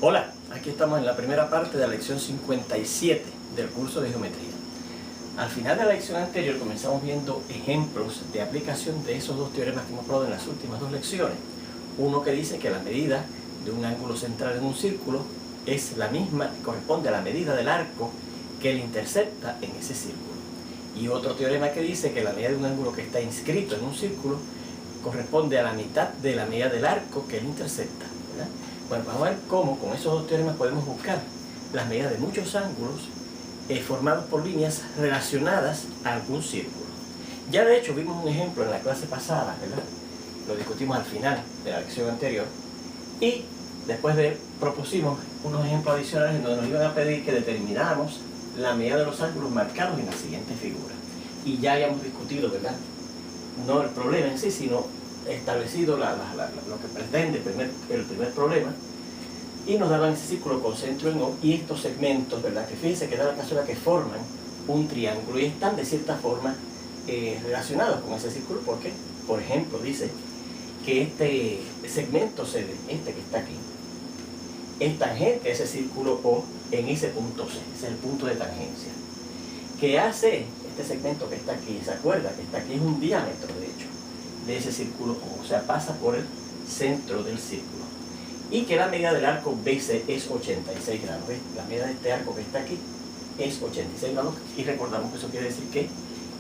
Hola, aquí estamos en la primera parte de la lección 57 del curso de geometría. Al final de la lección anterior comenzamos viendo ejemplos de aplicación de esos dos teoremas que hemos probado en las últimas dos lecciones. Uno que dice que la medida de un ángulo central en un círculo es la misma, corresponde a la medida del arco que le intercepta en ese círculo. Y otro teorema que dice que la medida de un ángulo que está inscrito en un círculo corresponde a la mitad de la medida del arco que le intercepta, ¿verdad? Bueno, vamos a ver cómo con esos dos teoremas podemos buscar las medidas de muchos ángulos formados por líneas relacionadas a algún círculo. Ya de hecho vimos un ejemplo en la clase pasada, ¿verdad? Lo discutimos al final de la lección anterior y después propusimos unos ejemplos adicionales en donde nos iban a pedir que determináramos la medida de los ángulos marcados en la siguiente figura. Y ya habíamos discutido, ¿verdad? No el problema en sí, sino establecido lo que pretende el primer problema, y nos daban ese círculo con centro en O y estos segmentos, ¿verdad? Que fíjense que da la casualidad que forman un triángulo y están de cierta forma relacionados con ese círculo, porque, por ejemplo, dice que este segmento CD, este que está aquí, es tangente a ese círculo O en ese punto C, ese es el punto de tangencia. ¿Qué hace este segmento que está aquí? ¿Se acuerda que está aquí? Es un diámetro, de hecho, de ese círculo O sea, pasa por el centro del círculo. Y que la medida del arco BC es 86 grados. ¿Ves? La medida de este arco que está aquí es 86 grados. Y recordamos que eso quiere decir que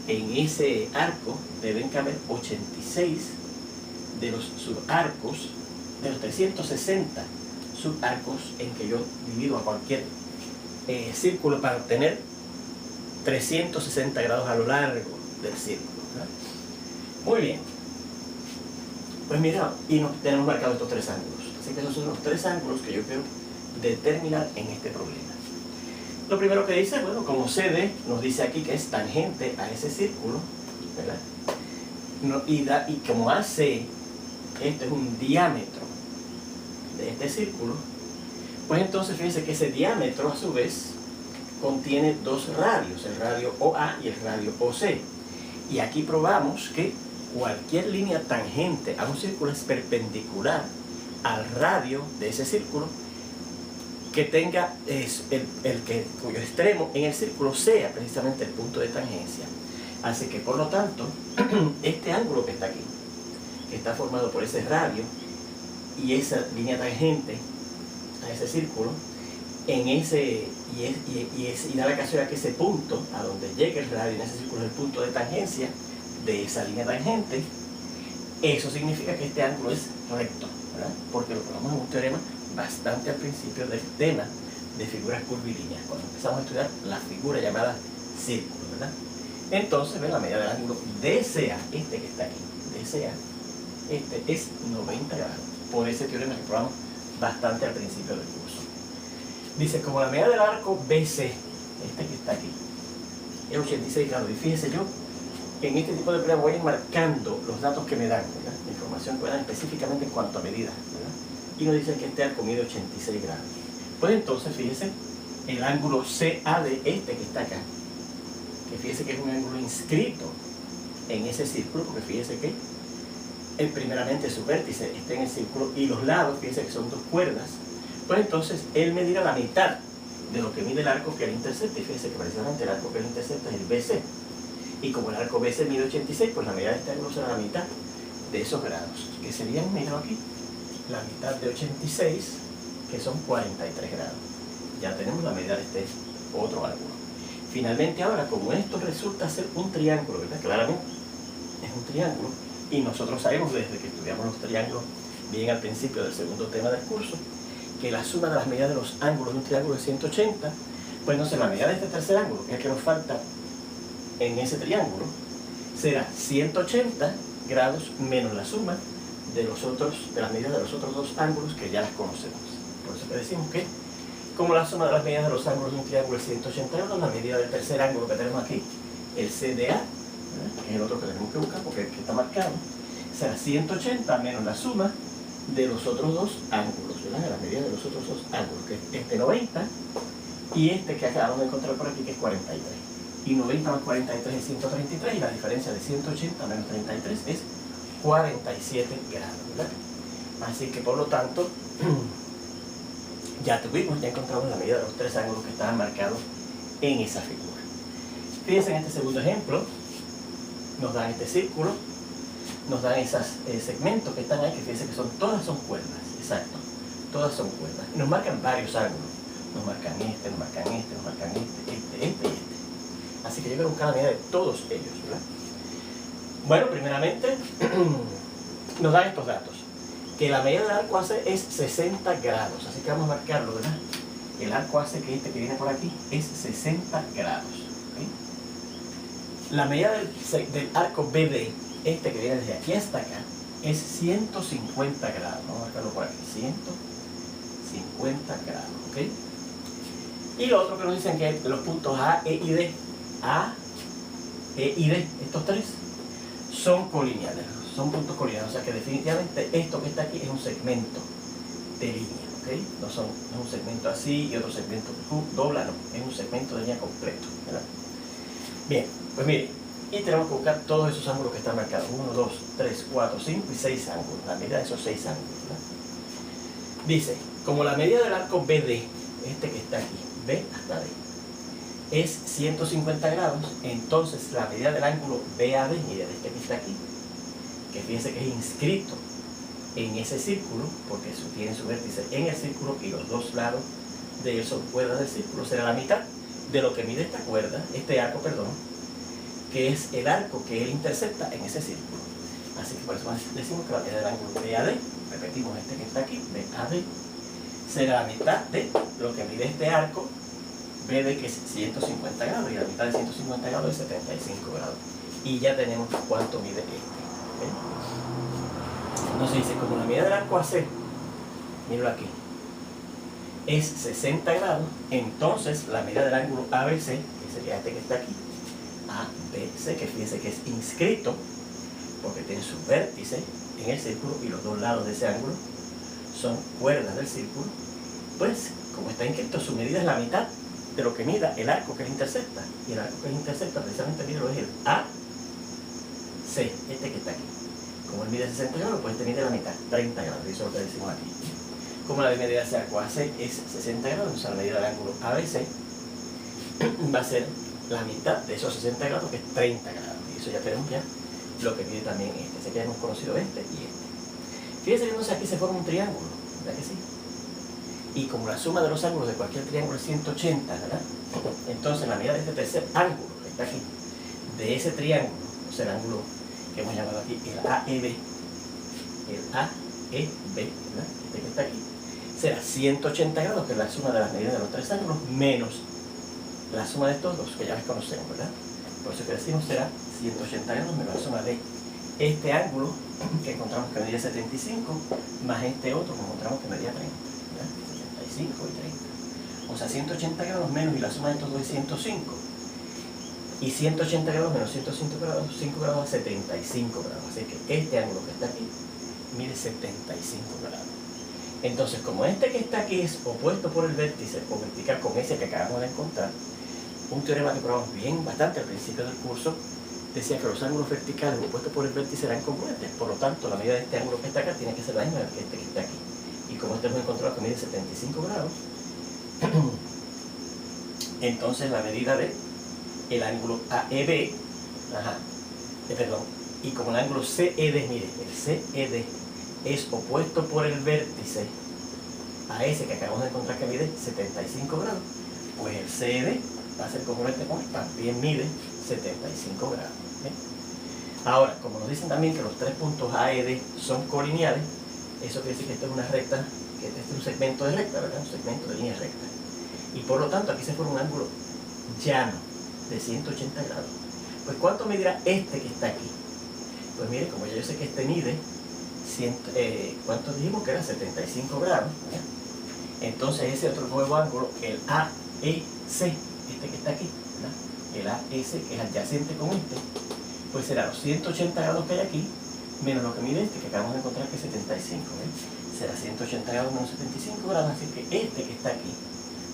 en ese arco deben caber 86 de los subarcos, de los 360 subarcos en que yo divido a cualquier círculo para obtener 360 grados a lo largo del círculo, ¿verdad? Muy bien. Pues mira, y tenemos marcados estos tres ángulos. Así que esos son los tres ángulos que yo quiero determinar en este problema. Lo primero que dice, bueno, como CD nos dice aquí que es tangente a ese círculo, ¿verdad? Y como AC, este es un diámetro de este círculo, pues entonces fíjense que ese diámetro a su vez contiene dos radios, el radio OA y el radio OC. Y aquí probamos que cualquier línea tangente a un círculo es perpendicular al radio de ese círculo que tenga cuyo extremo en el círculo sea precisamente el punto de tangencia. Así que por lo tanto, este ángulo que está aquí, que está formado por ese radio y esa línea tangente a ese círculo, y da la casualidad que ese punto a donde llega el radio en ese círculo es el punto de tangencia de esa línea tangente. Eso significa que este ángulo es recto, ¿verdad? Porque lo probamos en un teorema bastante al principio del tema de figuras curvilíneas, cuando empezamos a estudiar la figura llamada círculo, ¿verdad? Entonces, ven la medida del ángulo DCA, este que está aquí, DCA, este es 90 grados, por ese teorema que probamos bastante al principio del curso. Dice, como la medida del arco BC, este que está aquí, es 86 grados, y fíjese yo, en este tipo de prueba voy a ir marcando los datos que me dan, ¿verdad? La información que me dan específicamente en cuanto a medidas, ¿verdad? Y nos dice que este arco mide 86 grados. Pues entonces, fíjese, el ángulo CA de este que está acá, que fíjese que es un ángulo inscrito en ese círculo, porque fíjese que primeramente su vértice está en el círculo y los lados, fíjese que son dos cuerdas, pues entonces él medirá la mitad de lo que mide el arco que le intercepta, y fíjese que precisamente el arco que le intercepta es el BC. Y como el arco BC mide 86, pues la medida de este ángulo será la mitad de esos grados, que serían, mira aquí, la mitad de 86, que son 43 grados. Ya tenemos la medida de este otro ángulo. Finalmente ahora, como esto resulta ser un triángulo, ¿verdad? Claramente es un triángulo, y nosotros sabemos desde que estudiamos los triángulos bien al principio del segundo tema del curso, que la suma de las medidas de los ángulos de un triángulo es 180, pues entonces la medida de este tercer ángulo, que es el que nos falta en ese triángulo, será 180 grados menos la suma de las medidas de los otros dos ángulos que ya las conocemos. Por eso que decimos que, como la suma de las medidas de los ángulos de un triángulo es 180 grados, la medida del tercer ángulo que tenemos aquí, el CDA, ¿verdad? Que es el otro que tenemos que buscar porque es el que está marcado, será 180 menos la suma de los otros dos ángulos, ¿verdad? De la medida de los otros dos ángulos, que es este 90 y este que acabamos de encontrar por aquí, que es 43. Y 90 más 43 es 133, y la diferencia de 180 menos 33 es 47 grados, ¿verdad? Así que por lo tanto, ya encontramos la medida de los tres ángulos que estaban marcados en esa figura. Fíjense en este segundo ejemplo, nos dan este círculo, nos dan esos segmentos que están ahí, que fíjense que todas son cuerdas, exacto, todas son cuerdas. Y nos marcan varios ángulos, nos marcan este, nos marcan este, nos marcan este y este. Así que yo quiero buscar la medida de todos ellos, ¿verdad? Bueno, primeramente, nos dan estos datos, que la medida del arco AC es 60 grados, así que vamos a marcarlo, ¿verdad? El arco AC, que que viene por aquí, es 60 grados. ¿Okay? La medida del arco BD, que viene desde aquí hasta acá, es 150 grados. Vamos a marcarlo por aquí, 150 grados. ¿Okay? Y lo otro que nos dicen que los puntos A, E y D, estos tres, son colineales, son puntos colineales. O sea que definitivamente esto que está aquí es un segmento de línea. ¿Okay? No es un segmento así y otro segmento dobla, no, es un segmento de línea completo, ¿verdad? Bien, pues miren, y tenemos que buscar todos esos ángulos que están marcados: 1, 2, 3, 4, 5 y 6 ángulos, la medida de esos 6 ángulos, ¿verdad? Dice, como la medida del arco BD, que está aquí, B hasta D, es 150 grados, entonces la medida del ángulo BAD, miren, que está aquí, que fíjense que es inscrito en ese círculo, porque tiene su vértice en el círculo y los dos lados de él son cuerdas del círculo, será la mitad de lo que mide esta cuerda, este arco, perdón, que es el arco que él intercepta en ese círculo. Así que por eso decimos que la medida del ángulo BAD, repetimos que está aquí, BAD, será la mitad de lo que mide este arco BD, que es 150 grados, y la mitad de 150 grados es 75 grados. Y ya tenemos cuánto mide ¿okay? Entonces dice, como la medida del arco AC, míralo aquí, es 60 grados, entonces la medida del ángulo ABC, que sería que está aquí, ABC, que fíjense que es inscrito, porque tiene su vértice en el círculo y los dos lados de ese ángulo son cuerdas del círculo, pues como está inscrito, su medida es la mitad de lo que mida el arco que él intercepta. Y el arco que él intercepta, precisamente, míralo, es el AC, que está aquí. Como él mide 60 grados, pues mide la mitad, 30 grados, eso es lo que decimos aquí. Como la medida de ese arco AC es 60 grados, o sea, la medida del ángulo ABC va a ser la mitad de esos 60 grados, que es 30 grados. Y eso ya tenemos ya lo que mide también Sé que hemos conocido este y este. Fíjense que entonces aquí se forma un triángulo, ¿verdad que sí? Y como la suma de los ángulos de cualquier triángulo es 180, ¿verdad? Entonces la medida de este tercer ángulo que está aquí, de ese triángulo, o sea, el ángulo que hemos llamado aquí el AEB, ¿verdad? Que está aquí, será 180 grados, que es la suma de las medidas de los tres ángulos, menos la suma de estos dos, que ya les conocemos, ¿verdad? Por eso que decimos será 180 grados menos la suma de este ángulo, que encontramos que medía 75, más este otro que encontramos que medía 30, ¿verdad? 75 y 30. O sea, 180 grados menos, y la suma de estos dos es 105. Y 180 grados menos 105 grados, 5 grados a 75 grados. Así que este ángulo que está aquí mide 75 grados. Entonces, como este que está aquí es opuesto por el vértice o vertical con ese que acabamos de encontrar, un teorema que probamos bastante al principio del curso decía que los ángulos verticales opuestos por el vértice eran congruentes. Por lo tanto, la medida de este ángulo que está acá tiene que ser la misma que que está aquí. Y como este hemos encontrado que mide 75 grados, entonces la medida de el ángulo AEB, y como el ángulo CED, mire, el CED es opuesto por el vértice a ese que acabamos de encontrar que mide 75 grados, pues el CED va a ser congruente con también mide 75 grados. ¿Ven? Ahora, como nos dicen también que los tres puntos AED son colineales, eso quiere decir que esta es una recta, que este es un segmento de recta, ¿verdad? Un segmento de línea recta. Y por lo tanto aquí se forma un ángulo llano de 180 grados. Pues ¿cuánto medirá este que está aquí? Pues mire, como yo sé que este mide ¿cuánto dijimos que era? 75 grados, ¿verdad? Entonces ese otro nuevo ángulo, el AEC, que está aquí, ¿verdad? El AEC, que es adyacente con pues será los 180 grados que hay aquí, menos lo que mide que acabamos de encontrar que es 75, ¿ves? Será 180 grados menos 75 grados, así que que está aquí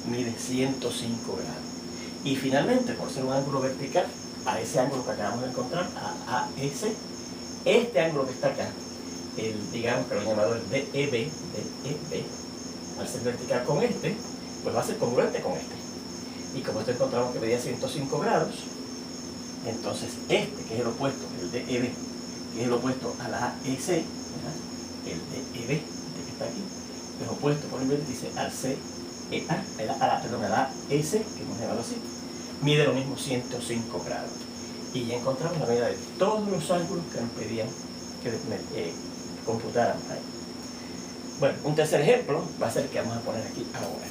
mide 105 grados. Y finalmente, por ser un ángulo vertical a ese ángulo que acabamos de encontrar, a AEC, este ángulo que está acá, digamos que lo he llamado el DEB, al ser vertical con este, pues va a ser congruente con este. Y como esto encontramos que medía 105 grados, entonces este, que es el opuesto, el DEB, que es el opuesto a la AEC, ¿verdad? El DEB, este que está aquí, es opuesto por el vértice al CEA, perdón, a la AEC, que hemos llamado así, mide lo mismo 105 grados. Y ya encontramos la medida de todos los ángulos que nos pedían que computaran ahí. Bueno, un tercer ejemplo va a ser el que vamos a poner aquí ahora.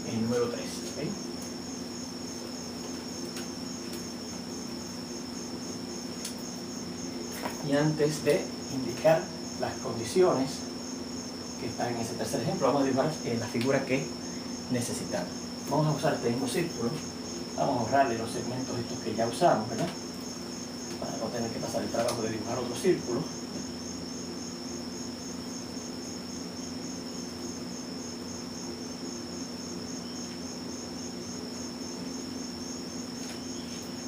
El número 3. ¿Okay? Y antes de indicar las condiciones que están en ese tercer ejemplo, vamos a dibujar la figura que necesitamos. Vamos a usar este mismo círculo. Vamos a ahorrarle los segmentos estos que ya usamos, ¿verdad? Para no tener que pasar el trabajo de dibujar otro círculo.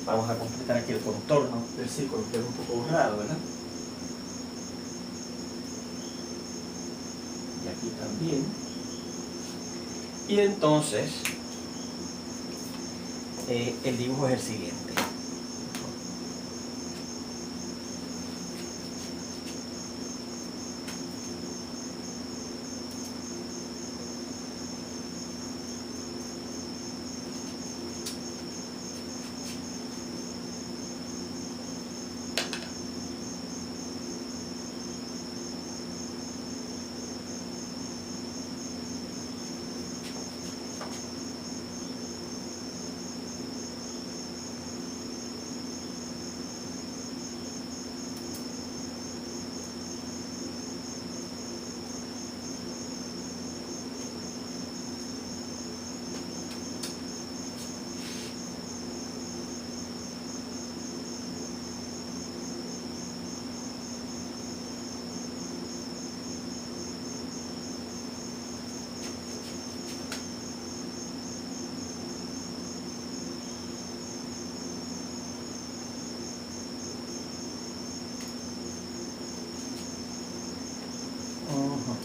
Vamos a completar aquí el contorno del círculo, que es un poco borrado, ¿verdad? Y aquí también. Y entonces, el dibujo es el siguiente.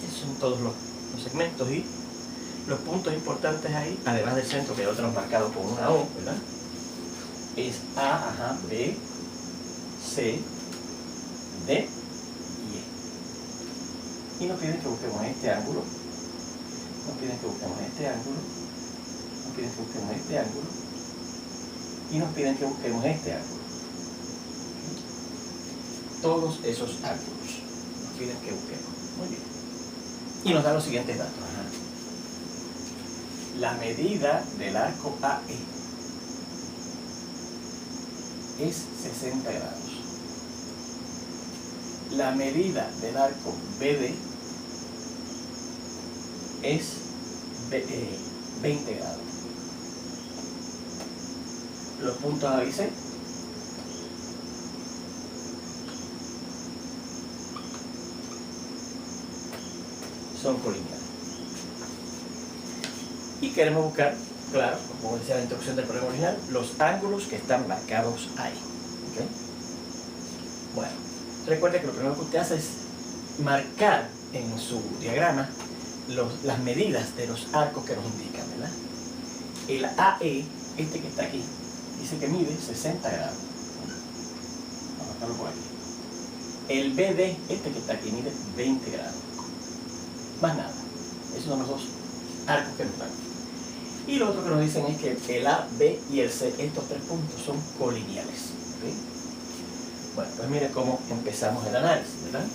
Esos son todos los segmentos y los puntos importantes ahí, además del centro que ya lo tenemos marcado con una O, ¿verdad? Es A, B, C, D y E. Y nos piden que busquemos este ángulo, nos piden que busquemos este ángulo, nos piden que busquemos este ángulo y nos piden que busquemos este ángulo. Todos esos ángulos nos piden que busquemos. Muy bien. Y nos da los siguientes datos. La medida del arco AE es 60 grados. La medida del arco BD es 20 grados. Los puntos A y C son colineales. Y queremos buscar, claro, como decía la introducción del problema original, los ángulos que están marcados ahí. ¿Okay? Bueno, recuerde que lo primero que usted hace es marcar en su diagrama las medidas de los arcos que nos indican, ¿verdad? El AE, este que está aquí, dice que mide 60 grados. Vamos a marcarlo por aquí. El BD, este que está aquí, mide 20 grados. Más nada. Esos son los dos arcos que nos dan. Y lo otro que nos dicen es que el A, B y el C, estos tres puntos son colineales. ¿Okay? Bueno, pues mire cómo empezamos el análisis, ¿verdad?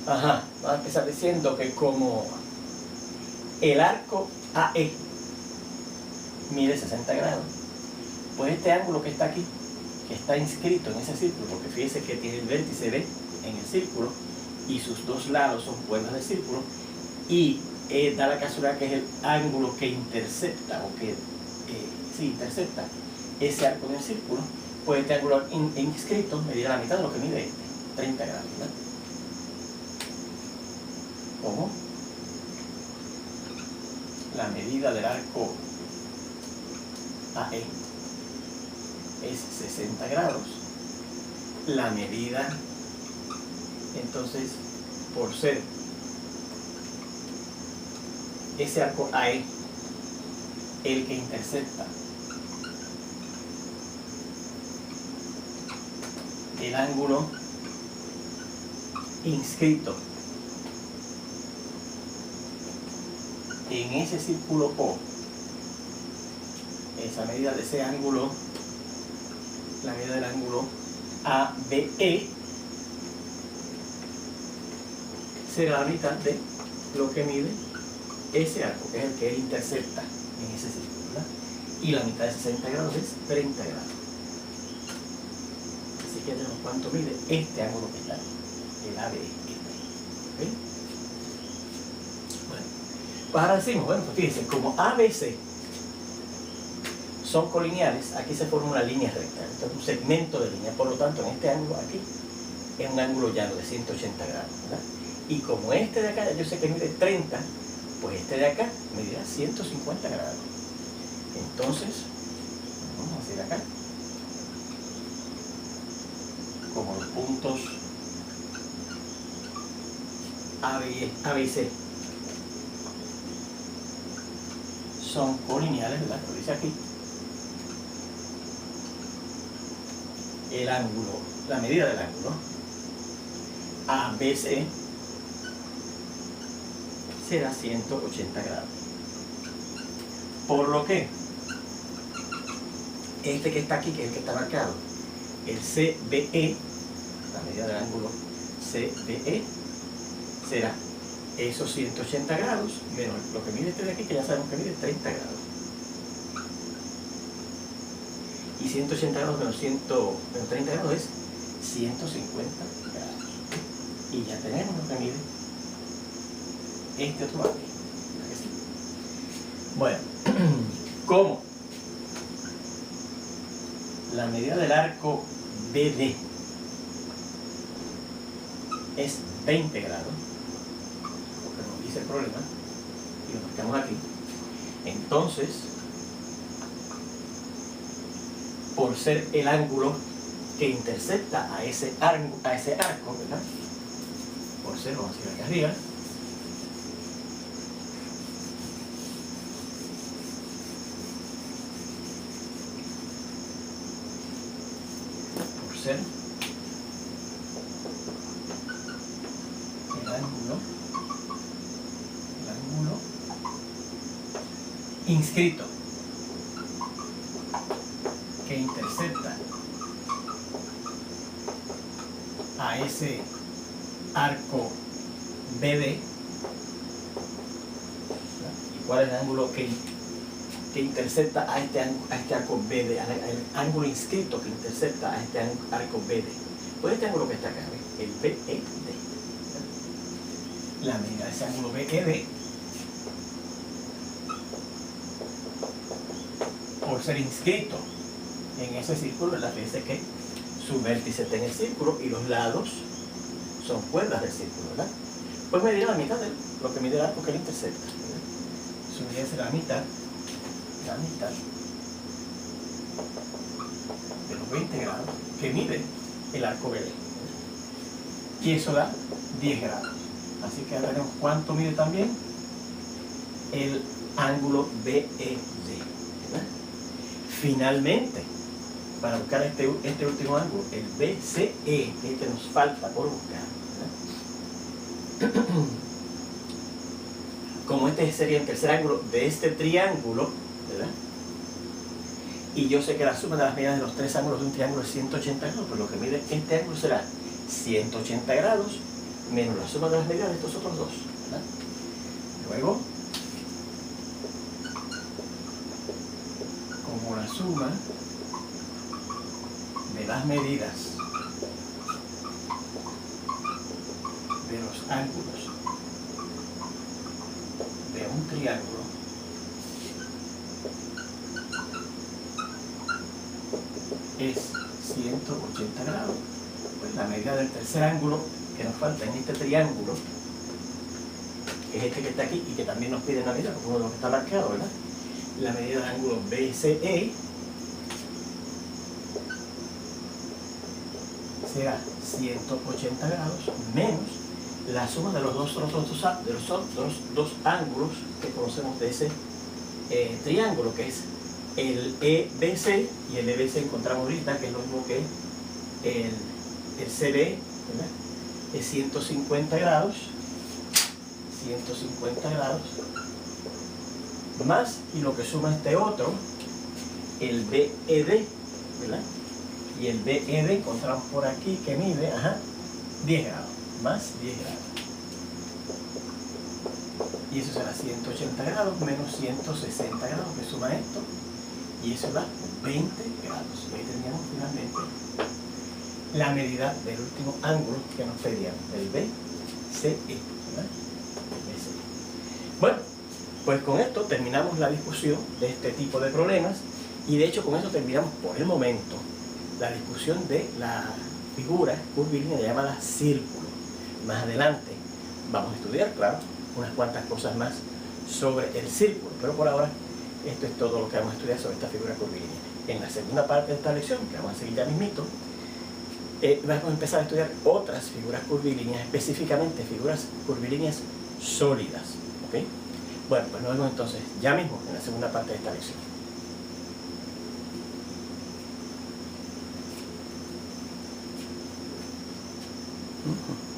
Vamos a empezar diciendo que como el arco AE mide 60 grados, pues este ángulo que está aquí, que está inscrito en ese círculo, porque fíjese que tiene el vértice B en el círculo y sus dos lados son puertas del círculo y da la casualidad que es el ángulo que intercepta o que intercepta ese arco en el círculo, pues este ángulo inscrito medirá la mitad de lo que mide este, 30 grados, ¿verdad? ¿Cómo? La medida del arco AE es 60 grados, la medida, entonces, por ser ese arco AE el que intercepta el ángulo inscrito en ese círculo O, esa medida de ese ángulo, la medida del ángulo ABE, será la mitad de lo que mide ese arco, que es el que él intercepta en ese círculo, ¿verdad? Y la mitad de 60 grados es 30 grados. Así que ya tenemos cuánto mide este ángulo que está aquí, el ABE. ¿Okay? Bueno, pues ahora decimos, bueno, pues fíjense, como ABC son colineales, aquí se forma una línea recta, esto es un segmento de línea, por lo tanto en este ángulo aquí es un ángulo llano de 180 grados, ¿verdad? Y como este de acá, yo sé que mide 30, pues este de acá medirá 150 grados. Entonces, vamos a hacer acá, como los puntos A y C son colineales, ¿verdad? Lo dice aquí. El ángulo, la medida del ángulo ABC será 180 grados. Por lo que este que está aquí, que es el que está marcado, el CBE, la medida del ángulo CBE, será esos 180 grados menos lo que mide este de aquí, que ya sabemos que mide 30 grados. Y 180 grados menos 30 grados es 150 grados. Y ya tenemos lo que mide este otro ángulo. Bueno, como la medida del arco BD es 20 grados, lo que nos dice el problema, y lo marcamos aquí, entonces, por ser el ángulo que intercepta a ese arco, ¿verdad? Por ser, vamos a ir acá arriba, por ser el ángulo inscrito que intercepta a ese arco BD. ¿Y cuál es el ángulo que intercepta a este arco BD, al ángulo inscrito que intercepta a este arco BD? Pues este ángulo que está acá, el BED. La medida de ese ángulo BED, por ser inscrito en ese círculo, la fíjense que su vértice está en el círculo y los lados son cuerdas del círculo, ¿verdad? Pues medirá la mitad de lo que mide el arco que él intercepta, ¿verdad? Su medida será la mitad de los 20 grados que mide el arco BD. Y eso da 10 grados. Así que ahora veremos cuánto mide también el ángulo BED, ¿verdad? Finalmente, para buscar este último ángulo, el BCE, que es el que nos falta por buscar, ¿verdad? Como este sería el tercer ángulo de este triángulo, ¿verdad? Y yo sé que la suma de las medidas de los tres ángulos de un triángulo es 180 grados, pues lo que mide este ángulo será 180 grados menos la suma de las medidas de estos otros dos, ¿verdad? Luego, como la suma de las medidas de los ángulos de un triángulo es 180 grados, pues la medida del tercer ángulo que nos falta en este triángulo, que es este que está aquí y que también nos pide la medida, como lo que está marcado, ¿verdad? La medida del ángulo BCE será 180 grados menos la suma de los dos ángulos que conocemos de ese triángulo, que es el EBC, y el EBC encontramos ahorita que es lo mismo que el CB, ¿verdad? Es 150 grados, más, y lo que suma este otro, el BED, ¿verdad? Y el BED encontramos por aquí que mide 10 grados, más 10 grados. Y eso será 180 grados menos 160 grados, que suma esto, y eso da 20 grados. Y ahí teníamos finalmente la medida del último ángulo que nos pedían, el BCE, ¿verdad? El BCE. Bueno, pues con esto terminamos la discusión de este tipo de problemas, y de hecho con esto terminamos por el momento la discusión de la figura curvilínea llamada círculo. Más adelante vamos a estudiar, claro, unas cuantas cosas más sobre el círculo, pero por ahora esto es todo lo que vamos a estudiar sobre esta figura curvilínea. En la segunda parte de esta lección, que vamos a seguir ya mismito, vamos a empezar a estudiar otras figuras curvilíneas, específicamente figuras curvilíneas sólidas, ¿ok? Bueno, pues nos vemos entonces ya mismo en la segunda parte de esta lección. Uh-huh.